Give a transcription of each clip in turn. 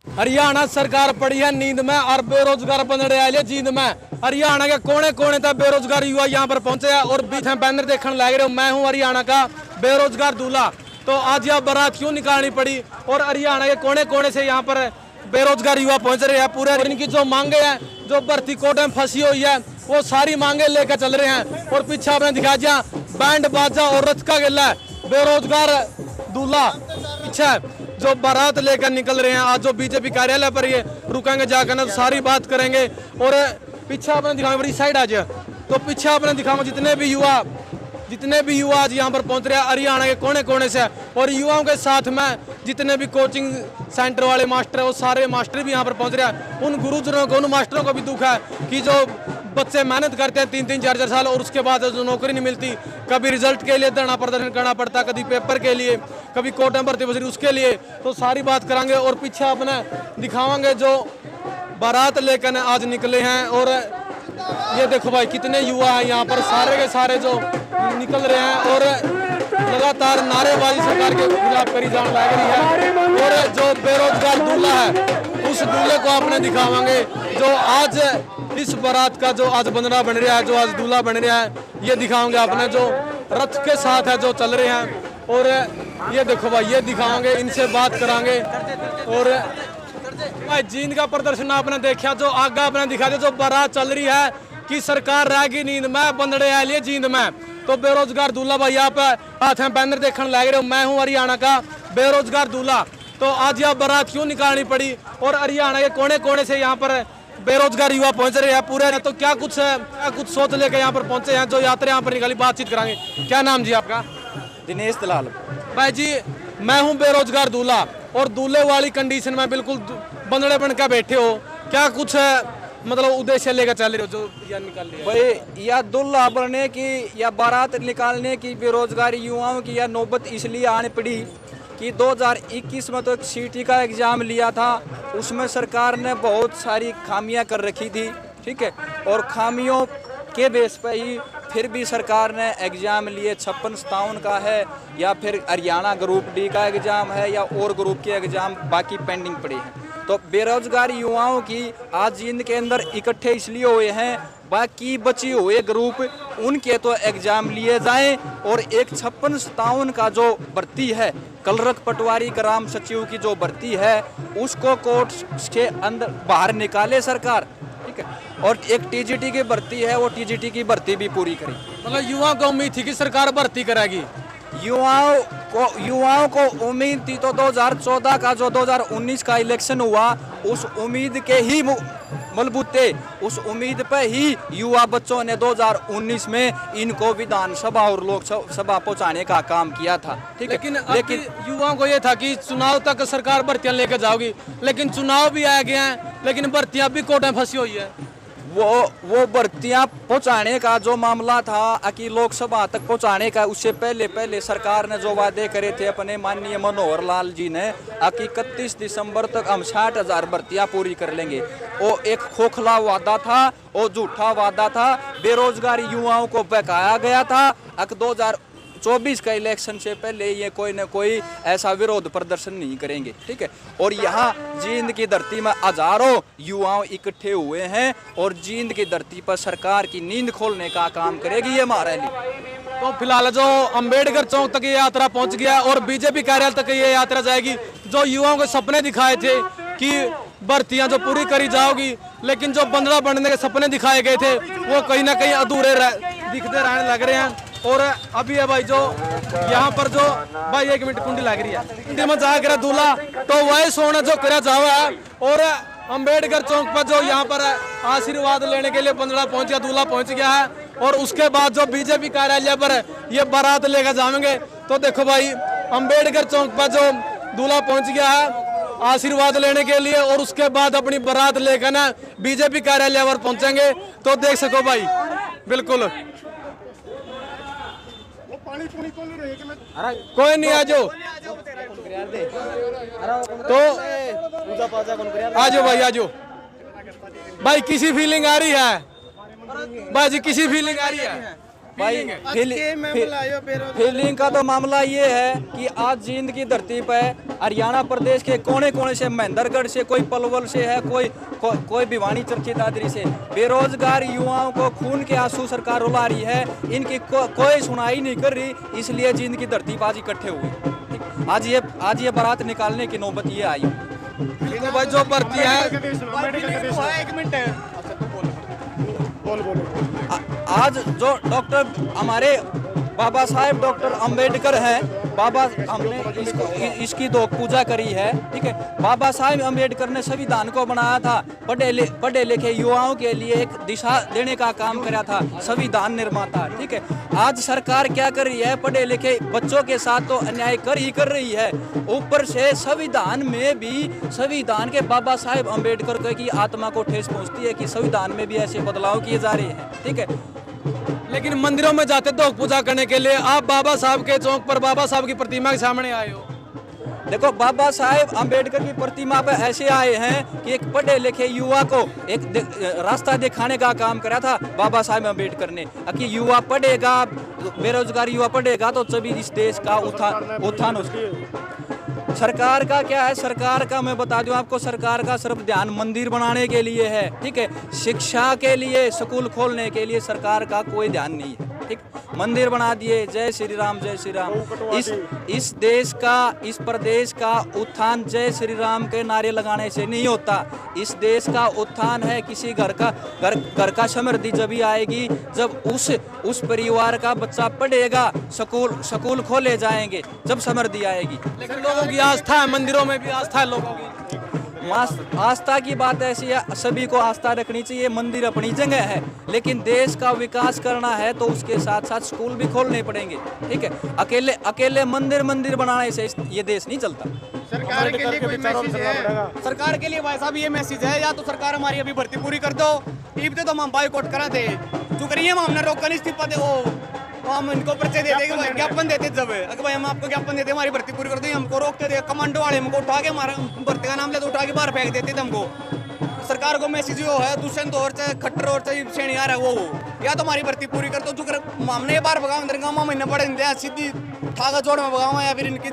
हरियाणा सरकार पड़ी है नींद में और बेरोजगार बन रहे हैं जींद में। हरियाणा के कोने कोने तक बेरोजगार युवा यहाँ पर पहुंचे हैं और बीच में बैनर देखने लग रहे हो, मैं हूँ हरियाणा का बेरोजगार दूल्हा। तो आज यह बारात क्यों निकालनी पड़ी और हरियाणा के कोने कोने से यहाँ पर बेरोजगार युवा पहुंच रहे हैं। पूरे इनकी जो मांगे हैं, जो भर्ती कोटे में फंसी हुई है, वो सारी मांगे लेकर चल रहे हैं। और पीछे आपने दिखा दिया बैंड बाजा और रथ का गिला बेरोजगार दूल्हा पीछे जो बारात लेकर निकल रहे हैं। आज जो बीजेपी कार्यालय पर ये रुकेंगे जाकर ना, तो सारी बात करेंगे। और पीछे आपने दिखाऊंगा बड़ी साइड आज, तो पीछे आपने दिखाऊंगा जितने भी युवा आज यहाँ पर पहुंच रहे हैं हरियाणा के कोने कोने से। और युवाओं के साथ में जितने भी कोचिंग सेंटर वाले मास्टर है, वो सारे मास्टर भी यहाँ पर पहुंच रहे हैं। उन गुरुजनों को, उन मास्टरों को भी दुख है कि जो बच्चे मेहनत करते हैं 3-3 4-4 साल और उसके बाद जो नौकरी नहीं मिलती, कभी रिजल्ट के लिए धरना प्रदर्शन करना पड़ता, कभी पेपर के लिए, कभी कोटा भर्ती बजरी उसके लिए। तो सारी बात करांगे और पीछे अपने दिखावांगे जो बारात लेकर आज निकले हैं। और ये देखो भाई कितने युवा हैं यहाँ पर, सारे के सारे जो निकल रहे हैं और लगातार नारेबाजी सरकार के खिलाफ करी जाने लग रही है। और जो बेरोजगार दूल्हा है, उस दूल्हे को आपने दिखावांगे जो आज इस बारात का जो आज बंदना बन रहा है, जो आज दूल्हा बन रहा है, ये दिखाओगे आपने जो रथ के साथ है जो चल रहे हैं। और ये देखो भाई, ये दिखाओगे, इनसे बात करांगे। और भाई जींद का प्रदर्शन आपने देखा, जो आगे आपने दिखा दिया, जो बारात चल रही है कि सरकार रहेगी नींद में, बंदड़े आ लिए जींद में। तो बेरोजगार दूल्हा भाई आप हाथ में बैनर देखने लग रहे हो, मैं हूँ हरियाणा का बेरोजगार दूल्हा। तो आज यह बारात क्यों निकालनी पड़ी और हरियाणा के कोने कोने से यहाँ पर बेरोजगार युवा पहुंच रहे हैं पूरे। तो क्या कुछ सोच लेकर यहाँ पर पहुंचे हैं जो यात्रा यहाँ पर निकाली, बातचीत करांगे। क्या नाम जी आपका? दिनेश दलाल। भाई जी मैं हूँ बेरोजगार दूल्हा और दूल्हे वाली कंडीशन में बिल्कुल बंदड़े बन के बैठे हो, क्या कुछ मतलब उद्देश्य लेकर चल रहे हो जो यह निकाल लिया? भाई या दूल्हा बनने की या बारात निकालने की बेरोजगारी युवाओं की या नौबत इसलिए आने पड़ी कि 2021 में तो एक सीटी का एग्ज़ाम लिया था, उसमें सरकार ने बहुत सारी खामियां कर रखी थी, ठीक है। और खामियों के बेस पे ही फिर भी सरकार ने एग्ज़ाम लिए 56-57 का है, या फिर हरियाणा ग्रुप डी का एग्ज़ाम है, या और ग्रुप के एग्ज़ाम बाकी पेंडिंग पड़े हैं। तो बेरोजगार युवाओं की आज जींद के अंदर इकट्ठे इसलिए हुए हैं, बाकी बचे हुए ग्रुप उनके तो एग्ज़ाम लिए जाएं और एक 56-57 का जो भर्ती है, कलरक पटवारी ग्राम सचिव की जो भर्ती है, उसको कोर्ट के अंदर बाहर निकाले सरकार, ठीक है। और एक टीजीटी की भर्ती है, वो टीजीटी की भर्ती भी पूरी करी। मतलब युवाओं को उम्मीद थी कि सरकार भर्ती कराएगी, युवाओं को उम्मीद थी। तो 2014 का जो 2019 का इलेक्शन हुआ, उस उम्मीद के ही बलबूते, उस उम्मीद पे ही युवा बच्चों ने 2019 में इनको विधानसभा और लोकसभा पहुंचाने का काम किया था, ठीक है। लेकिन युवाओं को ये था कि चुनाव तक सरकार भर्तियां लेकर जाओगी, लेकिन चुनाव भी आ गए हैं, लेकिन भर्तियां भी कोर्ट में फंसी हुई है। वो भर्तियां पहुंचाने का जो मामला था कि लोकसभा तक पहुंचाने का, उससे पहले सरकार ने जो वादे करे थे अपने माननीय मनोहर लाल जी ने कि 31 दिसंबर तक हम 60,000 भर्तियां पूरी कर लेंगे, वो एक खोखला वादा था, वो झूठा वादा था। बेरोजगार युवाओं को बहकाया गया था। 2024 का इलेक्शन से पहले ये कोई न कोई ऐसा विरोध प्रदर्शन नहीं करेंगे, ठीक है। और यहाँ जींद की धरती में हजारों युवाओं इकट्ठे हुए हैं और जींद की धरती पर सरकार की नींद खोलने का काम करेगी ये हमारा रैली। तो फिलहाल जो अंबेडकर चौक तक ये यात्रा पहुंच गया और बीजेपी कार्यालय तक ये यात्रा जाएगी। जो युवाओं के सपने दिखाए थे कि भर्तियां जो पूरी करी जाओगी, लेकिन जो बंदड़ा बनने के सपने दिखाए गए थे वो कहीं ना कहीं अधूरे दिखते रहने लग रहे हैं। और अभी है भाई जो यहाँ पर जो भाई 1 मिनट कुंडी लग रही है, कुंडी में जाकर दूल्हा तो वही सोना जो करा जावा है। और अंबेडकर चौक पर जो यहाँ पर आशीर्वाद लेने के लिए बंदड़ा पहुंच गया, दूल्हा पहुंच गया है। और उसके बाद जो बीजेपी कार्यालय पर ये बारात लेकर जाएंगे। तो देखो भाई अंबेडकर चौक पर जो दूल्हा पहुंच गया है आशीर्वाद लेने के लिए, और उसके बाद अपनी बारात लेकर ना बीजेपी कार्यालय पर पहुंचेंगे। तो देख सको भाई बिल्कुल कोई नहीं, आजो तो आजो भाई, आजो भाई। किसी फीलिंग आ रही है भाई जी, किसी फीलिंग आ रही है? भाई फीलिंग का तो मामला ये है कि आज जींद की धरती पर हरियाणा प्रदेश के कोने कोने से, महेंद्रगढ़ से, कोई पलवल से है, कोई भिवानी चर्चित दादरी से बेरोजगार युवाओं को खून के आंसू सरकार रुला रही है। इनकी कोई सुनाई नहीं कर रही, इसलिए जींद की धरती पर आज इकट्ठे हुए। आज ये बारात निकालने की नौबत ये आई। देखो भाई जो भर्ती है, एक मिनट है, आज जो डॉक्टर हमारे बाबा साहेब डॉक्टर अंबेडकर हैं, हमने इसकी दो पूजा करी है, ठीक है। बाबा साहेब अंबेडकर ने संविधान को बनाया था, पढ़े लिखे युवाओं के लिए एक दिशा देने का काम करा था, संविधान निर्माता, ठीक है। आज सरकार क्या कर रही है, पढ़े लिखे बच्चों के साथ तो अन्याय कर रही है, ऊपर से संविधान में भी, संविधान के बाबा साहेब अंबेडकर की आत्मा को ठेस पहुंचती है कि संविधान में भी ऐसे बदलाव किए जा रहे हैं, ठीक है। लेकिन मंदिरों में जाते तो पूजा करने के लिए, आप बाबा साहब के चौक पर बाबा साहब की प्रतिमा के सामने आए हो। देखो बाबा साहेब अंबेडकर की प्रतिमा पर ऐसे आए हैं कि एक पढ़े लिखे युवा को एक रास्ता दिखाने का काम करा था बाबा साहेब अंबेडकर ने, कि युवा पढ़ेगा, बेरोजगार युवा पढ़ेगा तो तभी इस देश का उत्थान हो। सरकार का क्या है, सरकार का मैं बता दूं आपको, सरकार का सिर्फ ध्यान मंदिर बनाने के लिए है, ठीक है। शिक्षा के लिए, स्कूल खोलने के लिए सरकार का कोई ध्यान नहीं है, ठीक। मंदिर बना दिए, जय श्री राम जय श्री राम। इस देश का, इस प्रदेश का उत्थान जय श्री राम के नारे लगाने से नहीं होता। इस देश का उत्थान है किसी घर का समृद्धि जब ही आएगी जब उस परिवार का बच्चा पढ़ेगा, स्कूल खोले जाएंगे, जब समृद्धि आएगी। लेकिन लोगों की आस्था है, मंदिरों में भी आस्था है लोगों की। आस्था की बात ऐसी है, सभी को आस्था रखनी चाहिए, मंदिर अपनी जगह है, लेकिन देश का विकास करना है तो उसके साथ साथ स्कूल भी खोलने पड़ेंगे, ठीक है। अकेले मंदिर बनाने से ये देश नहीं चलता। सरकार के लिए कोई मैसेज है? सरकार के लिए भाई साहब ये मैसेज है, या तो सरकार हमारी अभी भर्ती पूरी कर दो, इब्ते तो हम बाइकआउट करा थे, जो करिए हमने रोका नहीं, इस्तीफा दे वो हम इनको पर्चे दे देंगे, ज्ञापन देते जब अगर भाई हम आपको ज्ञापन देते हमारी भर्ती पूरी कर दी, हमको रोकते थे, कमांडो वाले हमको उठा के हमारा भर्ती का नाम ले तो उठा के बाहर फेंक देते थे हमको। सरकार को मैसेज वो है, दुष्यंत और चाहे खट्टर और चाहे श्रेणी आ रहा है वो, या तो हमारी भर्ती पूरी कर दो, जो कर हमने ये बार भगाओ अंदर गाँव महीने पड़े सीधी ठाका जोड़ में भगाओ, या फिर इनकी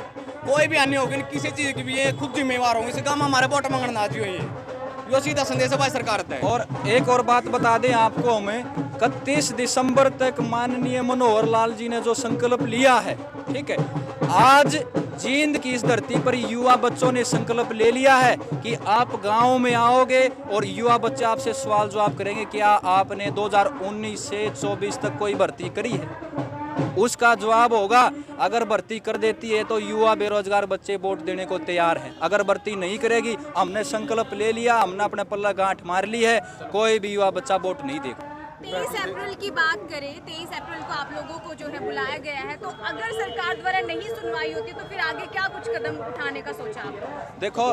कोई भी हानि होगी, किसी चीज़ की भी ये खुद जिम्मेवार होंगे, इस गाँव हमारे वोट मांगना ना चाहिए, ये सीधा संदेश है भाई सरकार है। और एक और बात बता दें आपको, हमें 31 दिसंबर तक माननीय मनोहर लाल जी ने जो संकल्प लिया है, ठीक है, आज जींद की इस धरती पर युवा बच्चों ने संकल्प ले लिया है कि आप गांव में आओगे और युवा बच्चे आपसे सवाल जवाब करेंगे, क्या आपने 2019 से 24 तक कोई भर्ती करी है? उसका जवाब होगा, अगर भर्ती कर देती है तो युवा बेरोजगार बच्चे वोट देने को तैयार हैं, अगर भर्ती नहीं करेगी, हमने संकल्प ले लिया, हमने अपने पल्ला गांठ मार ली है, कोई भी युवा बच्चा वोट नहीं देगा। 23 अप्रैल की बात करें, 23 अप्रैल को आप लोगों को जो है बुलाया गया है, तो अगर सरकार द्वारा नहीं सुनवाई होती तो फिर आगे क्या कुछ कदम उठाने का सोचा आपने? देखो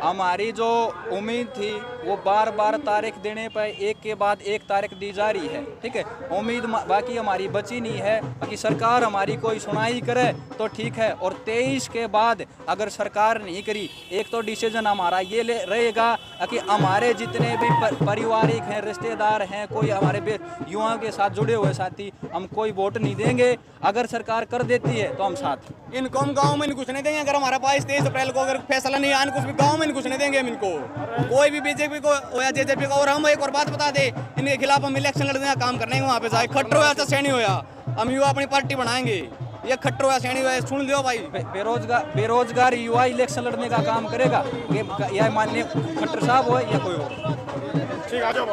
हमारी जो उम्मीद थी वो बार तारीख देने पर एक के बाद एक तारीख दी जा रही है, ठीक है। उम्मीद बाकी हमारी बची नहीं है, बाकी सरकार हमारी कोई सुनाई करे तो ठीक है, और 23 के बाद अगर सरकार नहीं करी, एक तो डिसीजन हमारा ये रहेगा कि हमारे जितने भी परिवारिक हैं, रिश्तेदार हैं, कोई हमारे युवाओं के साथ जुड़े हुए साथी, हम कोई वोट नहीं देंगे। अगर सरकार कर देती है तो हम साथ। इनको हम गांव में नहीं घुसने देंगे, अगर हमारे पास 23 अप्रैल को अगर फैसला नहीं आया, कुछ भी गांव में नहीं घुसने देंगे हम इनको, कोई भी बीजेपी को या जेजेपी को। और हम एक और बात बता दे, इनके खिलाफ हम इलेक्शन लड़ने का काम करने वहाँ पे, चाहे खट्टर हो या सैनी हो, हम युवा अपनी पार्टी बनाएंगे, ये खट्टर हो या सैनी हो, सुन लियो भाई। बेरोजगार युवा इलेक्शन लड़ने का काम करेगा, या माननीय खट्टर साहब हो या कोई हो। ठीक, आ जाओ।